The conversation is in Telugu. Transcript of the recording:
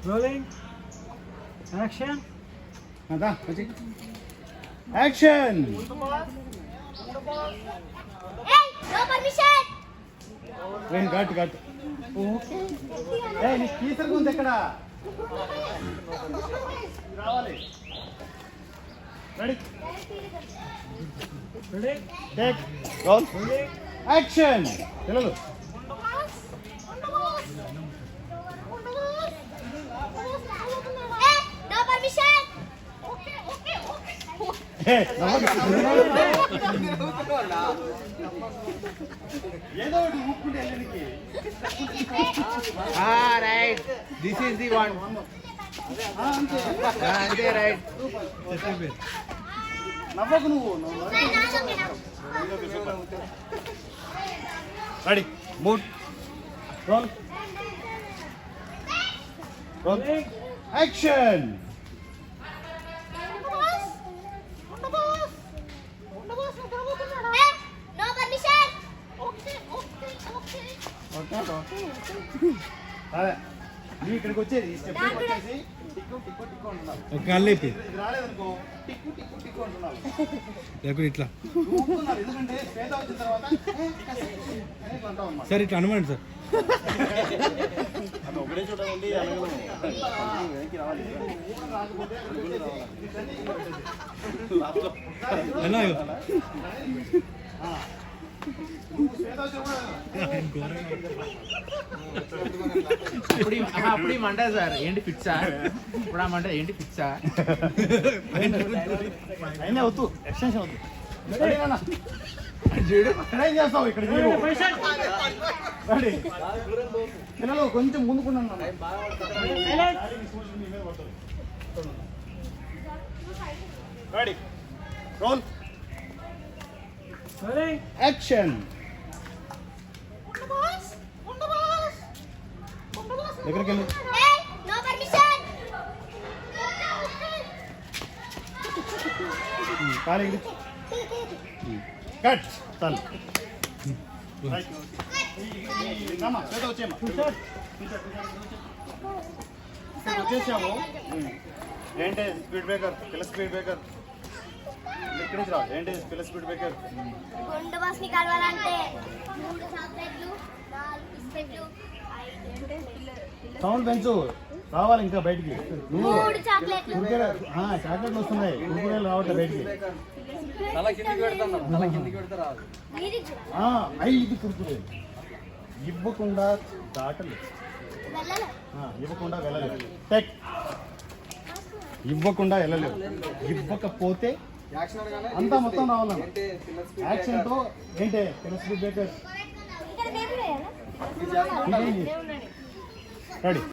Rolling. Action. Ada, action. Hey, no permission. Wait, got. Okay. Hey, నీ కీసర్ ఉంది ఎక్కడ? రావాలి. Ready? Ready. Take. Roll. Rolling. Action. పిల్లలు. Hey, no permission. Hey, ఏదో ఒకటి ఊపుకుంటే వెళ్ళడానికి. Right. This is the one. అంతే. Anతే right. నవ్వకు నువ్వు. Ready. Mood. Roll. Roll. Action. Hey, no permission. అదే నీ ఇక్కడికి వచ్చేది ఈ స్టెప్ వచ్చేసి టిక్కు టిక్కు టిక్కు అంటున్నావు. కాళ్ళేపి ఇది రాలేదనుకో టిక్కు టిక్కు టిక్కు అంటున్నావు. ఎక్కడ ఇట్లా ఊపుతున్నారు ఎందుకంటే స్వేత వచ్చిన తర్వాత అనేది అంటాం అన్నమాట. సార్ ఇట్లా అనుమానం సార్ అది ఒకటే చూడాలండి రావాలి ఎలా అప్పుడు ఏమంటా సార్ ఏంటి ఫిక్సా ఇప్పుడు ఏమంటా ఏంటి ఫిక్సా అయినా వద్దు ఎక్స్టెన్షన్ వద్దు చూడు ఏం చేస్తావు ఇక్కడ చూడు రెడీ పిల్లలు కొంచెం ముందుకున్నాను రెడీ రోల్ Rolling. యాక్షన్ దగ్గరికి వెళ్ళి Hey, no permission. కాలు కట్ చాలు వచ్చేయమ్మా ఇక్కడికి వచ్చేసాము ఏంటి స్పీడ్ బ్రేకర్ పిల్ల స్పీడ్ బ్రేకర్ ఇక్కడి నుంచి రావు ఏంటి పిల్ల స్పీడ్ బ్రేకర్ గుండు బస్ ని కలవాలంటే 3 చాక్లెట్లు 4 బిస్కెట్లు 5 సౌండ్ పెంచు రావాలి ఇంకా బయటికి నువ్వు 3 చాక్లెట్లు చాక్లెట్లు వస్తున్నాయి కురుకురేలు రావట్లేదు బయటికి మీది 5 కురుకురేలు ఇవ్వకుండా దాటలేదు వెళ్ళలే ఇవ్వకుండా వెళ్ళలేదు టెక్ ఇవ్వకుండా వెళ్ళలేదు ఇవ్వకపోతే అంతా మొత్తం రావాలన్న యాక్షన్తో ఏంటి స్పీడ్ బ్రేకర్ ఇక్కడ దేవుడు రెడీ